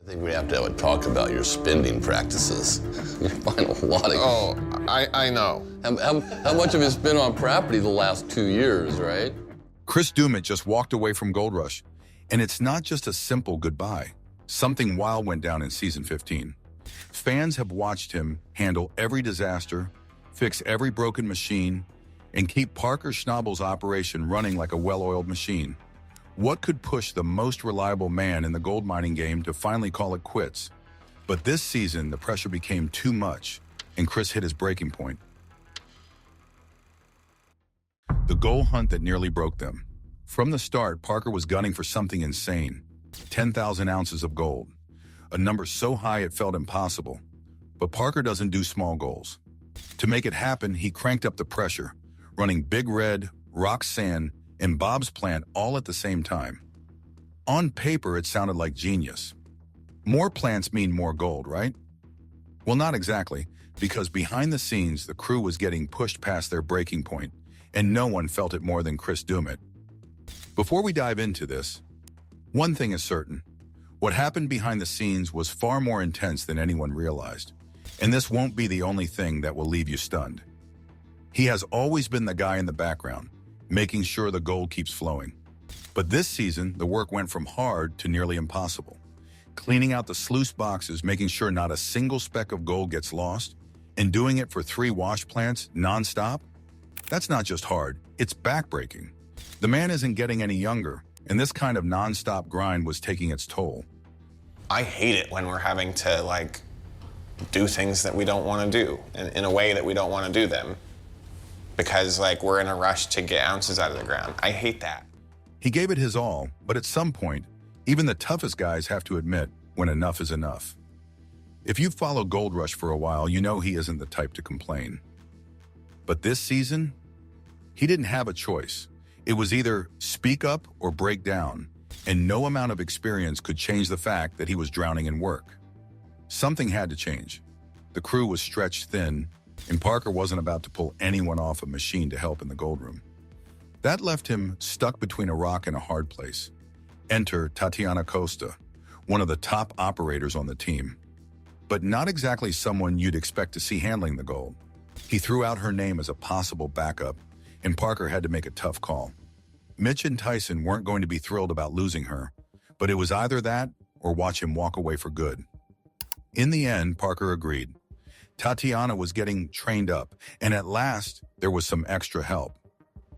I think we have to have a talk about your spending practices. You find a lot of... Oh, I know. How much have you spent on property the last 2 years, right? Chris Doumit just walked away from Gold Rush, and it's not just a simple goodbye. Something wild went down in season 15. Fans have watched him handle every disaster, fix every broken machine, and keep Parker Schnabel's operation running like a well-oiled machine. What could push the most reliable man in the gold mining game to finally call it quits? But this season, the pressure became too much, and Chris hit his breaking point. The gold hunt that nearly broke them. From the start, Parker was gunning for something insane. 10,000 ounces of gold. A number so high it felt impossible. But Parker doesn't do small goals. To make it happen, he cranked up the pressure, running Big Red, Rock Sand, and Bob's plant all at the same time. On paper, it sounded like genius. More plants mean more gold, right? Well, not exactly, because behind the scenes, the crew was getting pushed past their breaking point, and no one felt it more than Chris Doumit. Before we dive into this, one thing is certain. What happened behind the scenes was far more intense than anyone realized, and this won't be the only thing that will leave you stunned. He has always been the guy in the background, making sure the gold keeps flowing. But this season, the work went from hard to nearly impossible. Cleaning out the sluice boxes, making sure not a single speck of gold gets lost, and doing it for 3 wash plants non-stop? That's not just hard, it's backbreaking. The man isn't getting any younger, and this kind of non-stop grind was taking its toll. I hate it when we're having to, do things that we don't want to do in a way that we don't want to do them. Because we're in a rush to get ounces out of the ground. I hate that. He gave it his all, but at some point, even the toughest guys have to admit when enough is enough. If you've followed Gold Rush for a while, you know he isn't the type to complain. But this season, he didn't have a choice. It was either speak up or break down, and no amount of experience could change the fact that he was drowning in work. Something had to change. The crew was stretched thin, and Parker wasn't about to pull anyone off a machine to help in the gold room. That left him stuck between a rock and a hard place. Enter Tatiana Costa, one of the top operators on the team, but not exactly someone you'd expect to see handling the gold. He threw out her name as a possible backup, and Parker had to make a tough call. Mitch and Tyson weren't going to be thrilled about losing her, but it was either that or watch him walk away for good. In the end, Parker agreed. Tatiana was getting trained up, and at last, there was some extra help.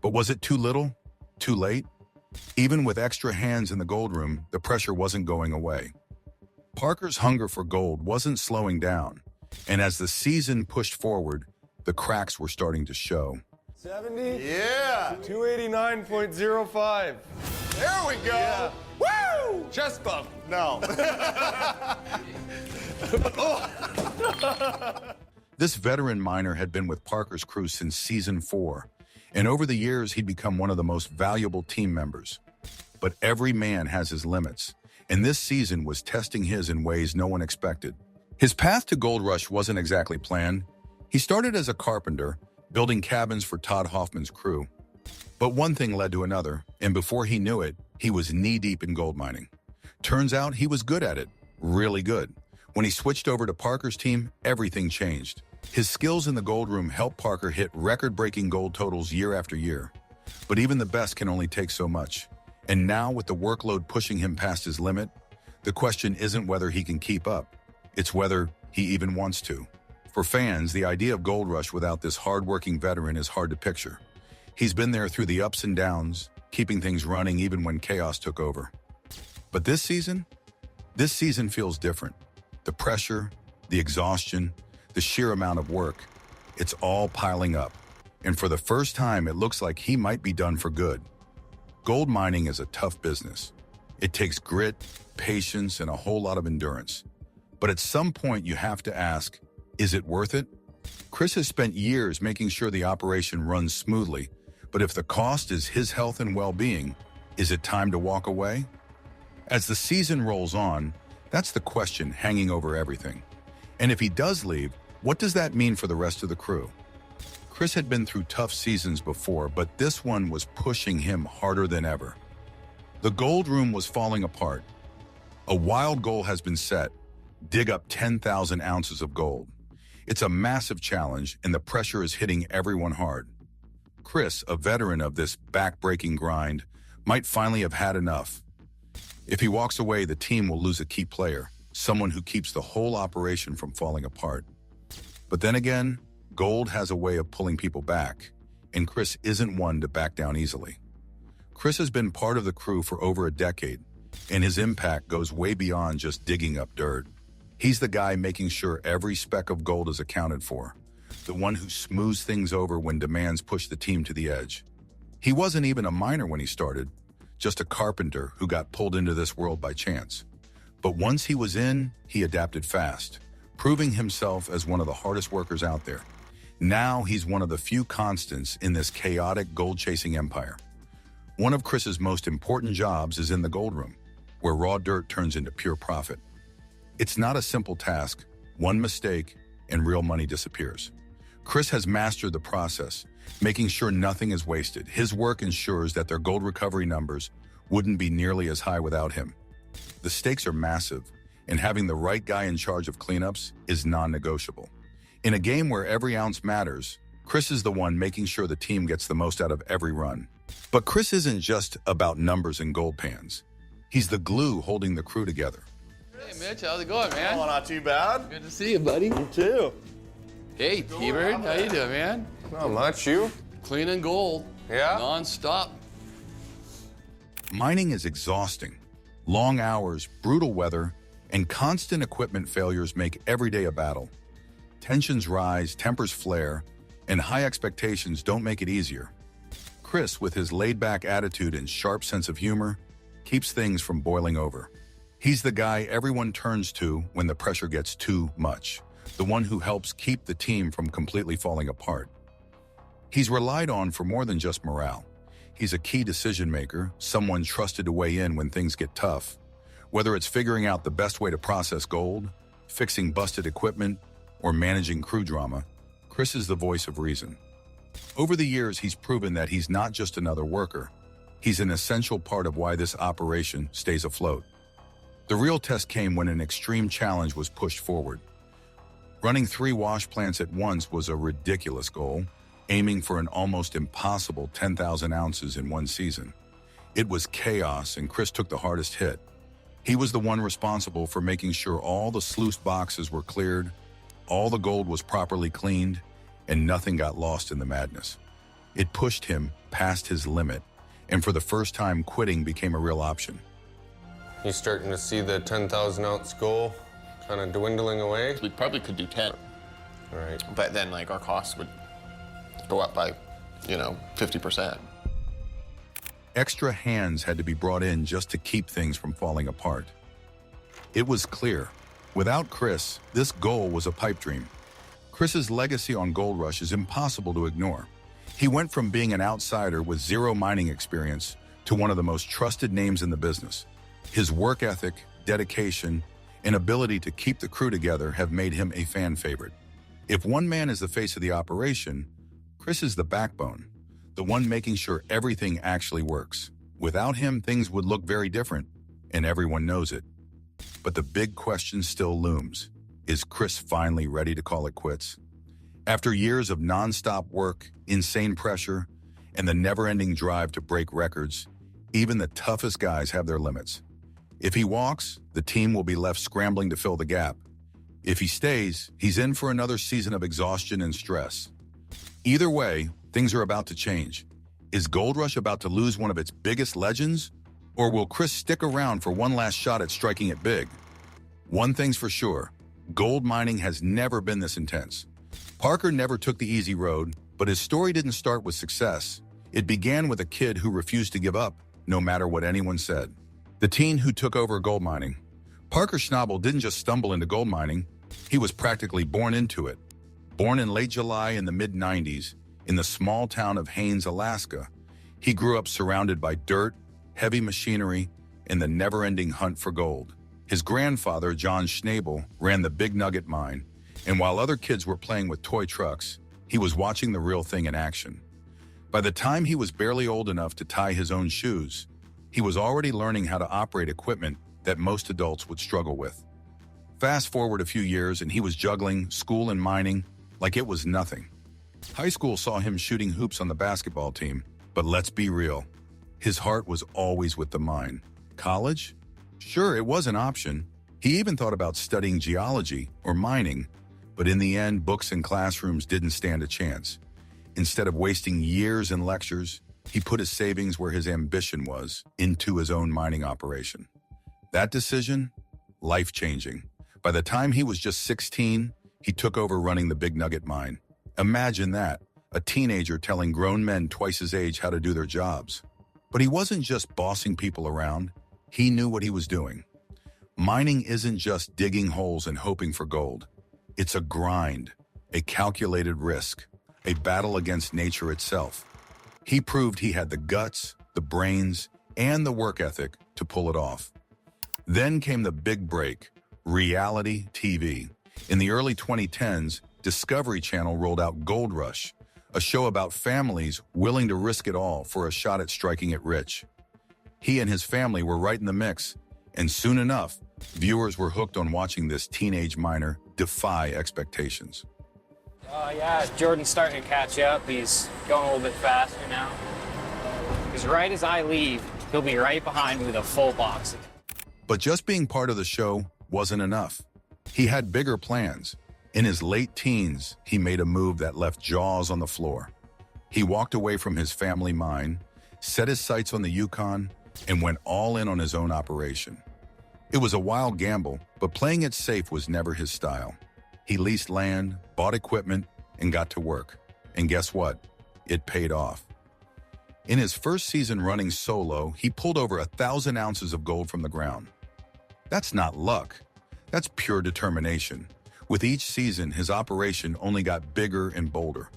But was it too little? Too late? Even with extra hands in the gold room, the pressure wasn't going away. Parker's hunger for gold wasn't slowing down, and as the season pushed forward, the cracks were starting to show. 70? Yeah! 289.05. There we go! Yeah. Woo! Chest bump. No. This veteran miner had been with Parker's crew since season 4, and over the years he'd become one of the most valuable team members. But every man has his limits, and this season was testing his in ways no one expected. His path to Gold Rush wasn't exactly planned. He started as a carpenter, building cabins for Todd Hoffman's crew. But one thing led to another, and before he knew it, he was knee-deep in gold mining. Turns out he was good at it, really good. When he switched over to Parker's team, everything changed. His skills in the gold room helped Parker hit record-breaking gold totals year after year. But even the best can only take so much. And now, with the workload pushing him past his limit, the question isn't whether he can keep up. It's whether he even wants to. For fans, the idea of Gold Rush without this hard-working veteran is hard to picture. He's been there through the ups and downs, keeping things running even when chaos took over. But this season feels different. The pressure, the exhaustion, the sheer amount of work, it's all piling up. And for the first time, it looks like he might be done for good. Gold mining is a tough business. It takes grit, patience, and a whole lot of endurance. But at some point, you have to ask, is it worth it? Chris has spent years making sure the operation runs smoothly, but if the cost is his health and well-being, is it time to walk away? As the season rolls on, that's the question hanging over everything. And if he does leave, what does that mean for the rest of the crew? Chris had been through tough seasons before, but this one was pushing him harder than ever. The gold room was falling apart. A wild goal has been set. Dig up 10,000 ounces of gold. It's a massive challenge, and the pressure is hitting everyone hard. Chris, a veteran of this back-breaking grind, might finally have had enough. If he walks away, the team will lose a key player, someone who keeps the whole operation from falling apart. But then again, gold has a way of pulling people back, and Chris isn't one to back down easily. Chris has been part of the crew for over a decade, and his impact goes way beyond just digging up dirt. He's the guy making sure every speck of gold is accounted for, the one who smooths things over when demands push the team to the edge. He wasn't even a miner when he started, just a carpenter who got pulled into this world by chance. But once he was in, he adapted fast, proving himself as one of the hardest workers out there. Now he's one of the few constants in this chaotic gold-chasing empire. One of Chris's most important jobs is in the gold room, where raw dirt turns into pure profit. It's not a simple task. One mistake, and real money disappears. Chris has mastered the process, making sure nothing is wasted. His work ensures that their gold recovery numbers wouldn't be nearly as high without him. The stakes are massive, and having the right guy in charge of cleanups is non-negotiable. In a game where every ounce matters, Chris is the one making sure the team gets the most out of every run. But Chris isn't just about numbers and gold pans. He's the glue holding the crew together. Hey, Mitch, how's it going, man? Oh, not too bad. Good to see you, buddy. You too. Hey, T-Bird, how you doing, man? Not much, you? Cleaning gold. Yeah? Non-stop. Mining is exhausting. Long hours, brutal weather, and constant equipment failures make every day a battle. Tensions rise, tempers flare, and high expectations don't make it easier. Chris, with his laid-back attitude and sharp sense of humor, keeps things from boiling over. He's the guy everyone turns to when the pressure gets too much, the one who helps keep the team from completely falling apart. He's relied on for more than just morale. He's a key decision-maker, someone trusted to weigh in when things get tough. Whether it's figuring out the best way to process gold, fixing busted equipment, or managing crew drama, Chris is the voice of reason. Over the years, he's proven that he's not just another worker. He's an essential part of why this operation stays afloat. The real test came when an extreme challenge was pushed forward. Running 3 wash plants at once was a ridiculous goal, aiming for an almost impossible 10,000 ounces in one season. It was chaos, and Chris took the hardest hit. He was the one responsible for making sure all the sluiced boxes were cleared, all the gold was properly cleaned, and nothing got lost in the madness. It pushed him past his limit, and for the first time, quitting became a real option. You starting to see the 10,000 ounce goal kind of dwindling away? We probably could do 10. All right. But then, like, our costs would go up by, 50%. Extra hands had to be brought in just to keep things from falling apart. It was clear. Without Chris, this goal was a pipe dream. Chris's legacy on Gold Rush is impossible to ignore. He went from being an outsider with zero mining experience to one of the most trusted names in the business. His work ethic, dedication, and ability to keep the crew together have made him a fan favorite. If one man is the face of the operation, Chris is the backbone, the one making sure everything actually works. Without him, things would look very different, and everyone knows it. But the big question still looms. Is Chris finally ready to call it quits? After years of non-stop work, insane pressure, and the never-ending drive to break records, even the toughest guys have their limits. If he walks, the team will be left scrambling to fill the gap. If he stays, he's in for another season of exhaustion and stress. Either way, things are about to change. Is Gold Rush about to lose one of its biggest legends? Or will Chris stick around for one last shot at striking it big? One thing's for sure, gold mining has never been this intense. Parker never took the easy road, but his story didn't start with success. It began with a kid who refused to give up, no matter what anyone said. The teen who took over gold mining. Parker Schnabel didn't just stumble into gold mining, he was practically born into it. Born in late July in the mid-90s, in the small town of Haines, Alaska, he grew up surrounded by dirt, heavy machinery, and the never-ending hunt for gold. His grandfather, John Schnabel, ran the Big Nugget mine, and while other kids were playing with toy trucks, he was watching the real thing in action. By the time he was barely old enough to tie his own shoes, he was already learning how to operate equipment that most adults would struggle with. Fast forward a few years and he was juggling school and mining like it was nothing. High school saw him shooting hoops on the basketball team, but let's be real. His heart was always with the mine. College? Sure, it was an option. He even thought about studying geology or mining, but in the end, books and classrooms didn't stand a chance. Instead of wasting years in lectures, he put his savings where his ambition was, into his own mining operation. That decision? Life-changing. By the time he was just 16, he took over running the Big Nugget mine. Imagine that, a teenager telling grown men twice his age how to do their jobs. But he wasn't just bossing people around, he knew what he was doing. Mining isn't just digging holes and hoping for gold. It's a grind, a calculated risk, a battle against nature itself. He proved he had the guts, the brains, and the work ethic to pull it off. Then came the big break, reality TV. In the early 2010s, Discovery Channel rolled out Gold Rush, a show about families willing to risk it all for a shot at striking it rich. He and his family were right in the mix, and soon enough, viewers were hooked on watching this teenage miner defy expectations. Yeah, Jordan's starting to catch up. He's going a little bit faster now. Because right as I leave, he'll be right behind me with a full box. But just being part of the show wasn't enough. He had bigger plans. In his late teens, he made a move that left jaws on the floor. He walked away from his family mine, set his sights on the Yukon, and went all in on his own operation. It was a wild gamble, but playing it safe was never his style. He leased land, bought equipment, and got to work. And guess what? It paid off. In his first season running solo, he pulled over 1,000 ounces of gold from the ground. That's not luck. That's pure determination. With each season, his operation only got bigger and bolder.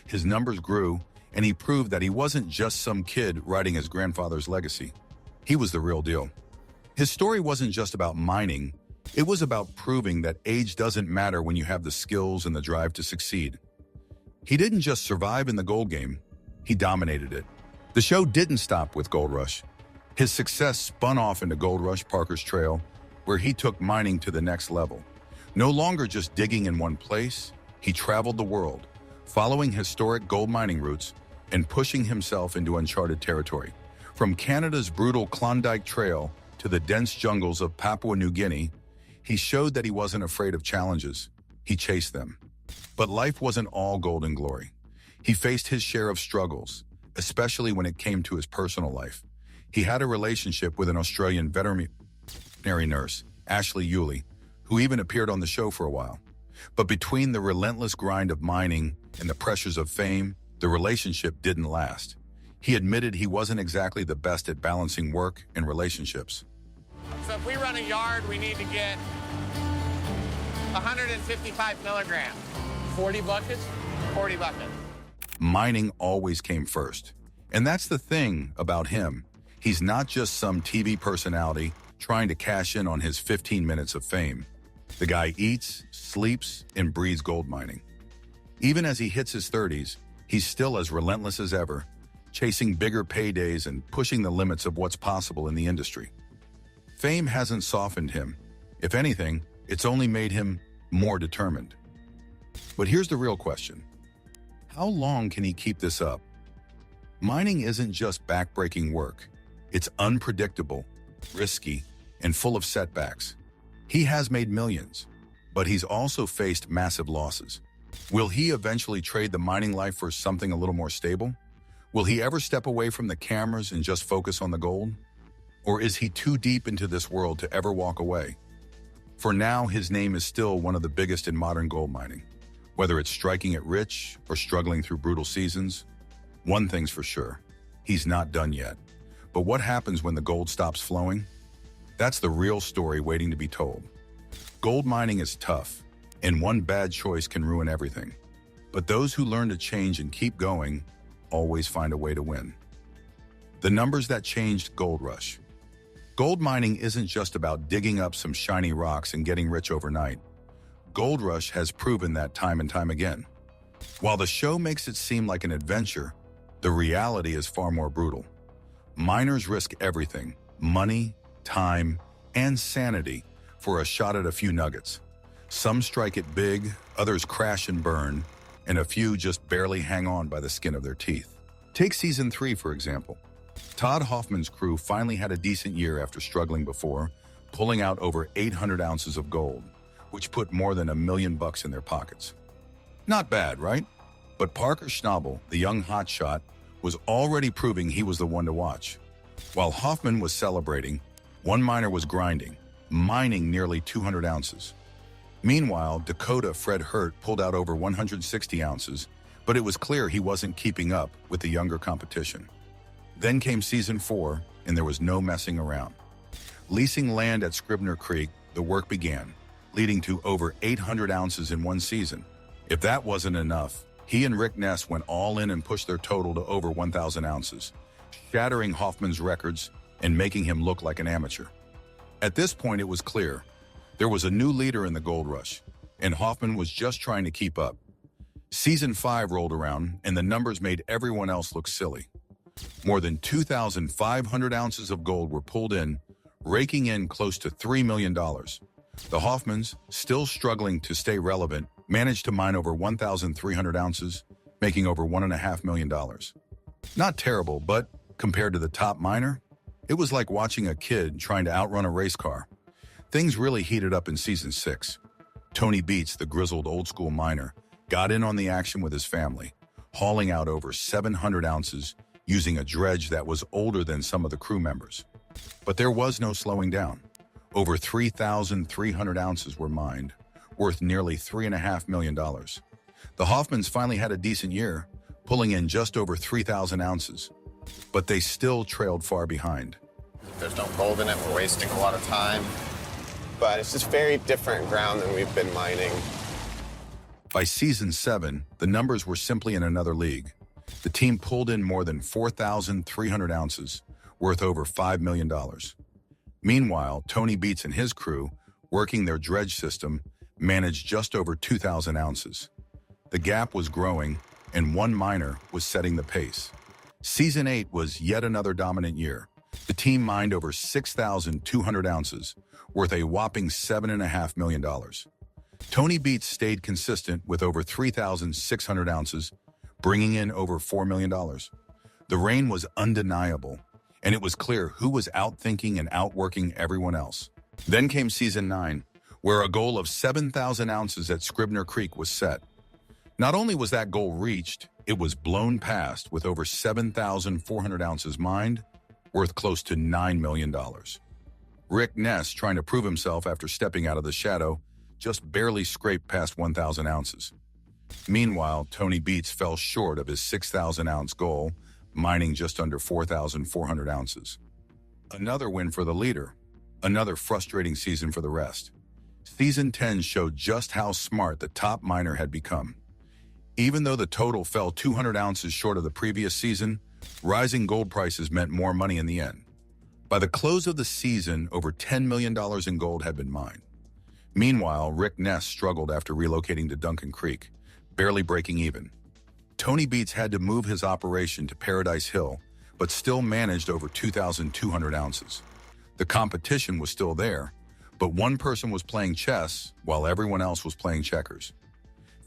His numbers grew, and he proved that he wasn't just some kid riding his grandfather's legacy. He was the real deal. His story wasn't just about mining. It was about proving that age doesn't matter when you have the skills and the drive to succeed. He didn't just survive in the gold game, he dominated it. The show didn't stop with Gold Rush. His success spun off into Gold Rush Parker's Trail, where he took mining to the next level. No longer just digging in one place, he traveled the world, following historic gold mining routes and pushing himself into uncharted territory. From Canada's brutal Klondike Trail to the dense jungles of Papua New Guinea, he showed that he wasn't afraid of challenges. He chased them. But life wasn't all gold and glory. He faced his share of struggles, especially when it came to his personal life. He had a relationship with an Australian veterinary nurse, Ashley Yulee, who even appeared on the show for a while. But between the relentless grind of mining and the pressures of fame, the relationship didn't last. He admitted he wasn't exactly the best at balancing work and relationships. So if we run a yard, we need to get 155 milligrams. 40 buckets? 40 buckets. Mining always came first. And that's the thing about him. He's not just some TV personality trying to cash in on his 15 minutes of fame. The guy eats, sleeps, and breathes gold mining. Even as he hits his 30s, he's still as relentless as ever, chasing bigger paydays and pushing the limits of what's possible in the industry. Fame hasn't softened him. If anything, it's only made him more determined. But here's the real question. How long can he keep this up? Mining isn't just backbreaking work. It's unpredictable, risky, and full of setbacks. He has made millions, but he's also faced massive losses. Will he eventually trade the mining life for something a little more stable? Will he ever step away from the cameras and just focus on the gold? Or is he too deep into this world to ever walk away? For now, his name is still one of the biggest in modern gold mining. Whether it's striking it rich or struggling through brutal seasons, one thing's for sure, he's not done yet. But what happens when the gold stops flowing? That's the real story waiting to be told. Gold mining is tough, and one bad choice can ruin everything. But those who learn to change and keep going always find a way to win. The numbers that changed Gold Rush. Gold mining isn't just about digging up some shiny rocks and getting rich overnight. Gold Rush has proven that time and time again. While the show makes it seem like an adventure, the reality is far more brutal. Miners risk everything: money, time, and sanity for a shot at a few nuggets. Some strike it big, others crash and burn, and a few just barely hang on by the skin of their teeth. Take Season 3, for example. Todd Hoffman's crew finally had a decent year after struggling before, pulling out over 800 ounces of gold, which put more than $1 million in their pockets. Not bad, right? But Parker Schnabel, the young hotshot, was already proving he was the one to watch. While Hoffman was celebrating, one miner was grinding, mining nearly 200 ounces. Meanwhile, Dakota Fred Hurt pulled out over 160 ounces, but it was clear he wasn't keeping up with the younger competition. Then came Season 4, and there was no messing around. Leasing land at Scribner Creek, the work began, leading to over 800 ounces in one season. If that wasn't enough, he and Rick Ness went all in and pushed their total to over 1,000 ounces, shattering Hoffman's records and making him look like an amateur. At this point, it was clear there was a new leader in the gold rush, and Hoffman was just trying to keep up. Season 5 rolled around, and the numbers made everyone else look silly. More than 2,500 ounces of gold were pulled in, raking in close to $3 million. The Hoffmans, still struggling to stay relevant, managed to mine over 1,300 ounces, making over $1.5 million. Not terrible, but compared to the top miner, it was like watching a kid trying to outrun a race car. Things really heated up in Season 6. Tony Beats, the grizzled old-school miner, got in on the action with his family, hauling out over 700 ounces using a dredge that was older than some of the crew members. But there was no slowing down. Over 3,300 ounces were mined, worth nearly $3.5 million. The Hoffmans finally had a decent year, pulling in just over 3,000 ounces, but they still trailed far behind. There's no gold in it, we're wasting a lot of time. But it's just very different ground than we've been mining. By Season 7, the numbers were simply in another league. The team pulled in more than 4,300 ounces, worth over $5 million. Meanwhile, Tony Beats and his crew, working their dredge system, managed just over 2,000 ounces. The gap was growing, and one miner was setting the pace. Season 8 was yet another dominant year. The team mined over 6,200 ounces, worth a whopping $7.5 million. Tony Beats stayed consistent with over 3,600 ounces, bringing in over $4 million. The reign was undeniable, and it was clear who was outthinking and outworking everyone else. Then came Season 9, where a goal of 7,000 ounces at Scribner Creek was set. Not only was that goal reached, it was blown past with over 7,400 ounces mined, worth close to $9 million. Rick Ness, trying to prove himself after stepping out of the shadow, just barely scraped past 1,000 ounces. Meanwhile, Tony Beats fell short of his 6,000-ounce goal, mining just under 4,400 ounces. Another win for the leader, another frustrating season for the rest. Season 10 showed just how smart the top miner had become. Even though the total fell 200 ounces short of the previous season, rising gold prices meant more money in the end. By the close of the season, over $10 million in gold had been mined. Meanwhile, Rick Ness struggled after relocating to Duncan Creek, barely breaking even. Tony Beats had to move his operation to Paradise Hill, but still managed over 2,200 ounces. The competition was still there, but one person was playing chess while everyone else was playing checkers.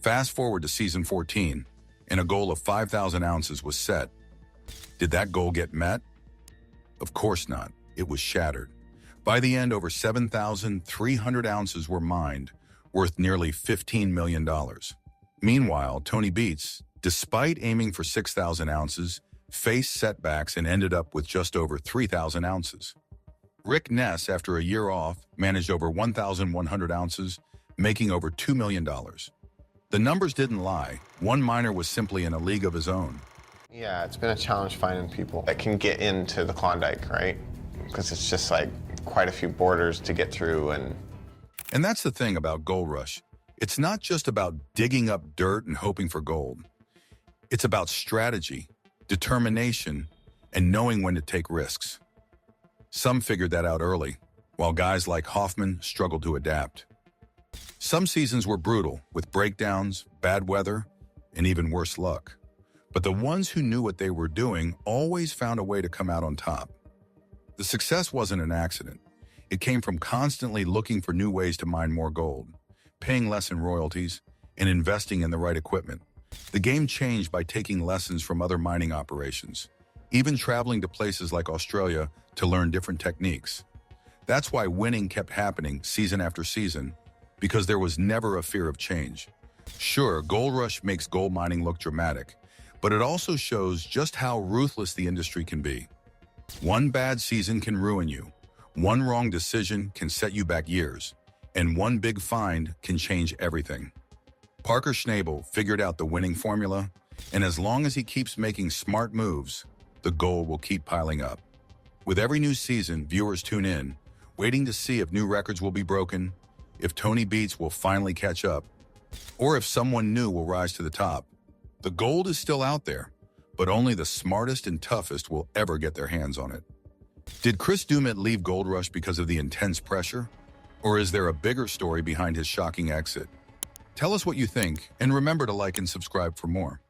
Fast forward to Season 14, and a goal of 5,000 ounces was set. Did that goal get met? Of course not. It was shattered. By the end, over 7,300 ounces were mined, worth nearly $15 million. Meanwhile, Tony Beats, despite aiming for 6,000 ounces, faced setbacks and ended up with just over 3,000 ounces. Rick Ness, after a year off, managed over 1,100 ounces, making over $2 million. The numbers didn't lie. One miner was simply in a league of his own. Yeah, it's been a challenge finding people that can get into the Klondike, right? Because it's just like quite a few borders to get through. And that's the thing about Gold Rush. It's not just about digging up dirt and hoping for gold. It's about strategy, determination, and knowing when to take risks. Some figured that out early, while guys like Hoffman struggled to adapt. Some seasons were brutal, with breakdowns, bad weather, and even worse luck. But the ones who knew what they were doing always found a way to come out on top. The success wasn't an accident. It came from constantly looking for new ways to mine more gold, paying less in royalties, and investing in the right equipment. The game changed by taking lessons from other mining operations, even traveling to places like Australia to learn different techniques. That's why winning kept happening season after season, because there was never a fear of change. Sure, Gold Rush makes gold mining look dramatic, but it also shows just how ruthless the industry can be. One bad season can ruin you. One wrong decision can set you back years, and one big find can change everything. Parker Schnabel figured out the winning formula, and as long as he keeps making smart moves, the gold will keep piling up. With every new season, viewers tune in, waiting to see if new records will be broken, if Tony Beats will finally catch up, or if someone new will rise to the top. The gold is still out there, but only the smartest and toughest will ever get their hands on it. Did Chris Doumit leave Gold Rush because of the intense pressure? Or is there a bigger story behind his shocking exit? Tell us what you think, and remember to like and subscribe for more.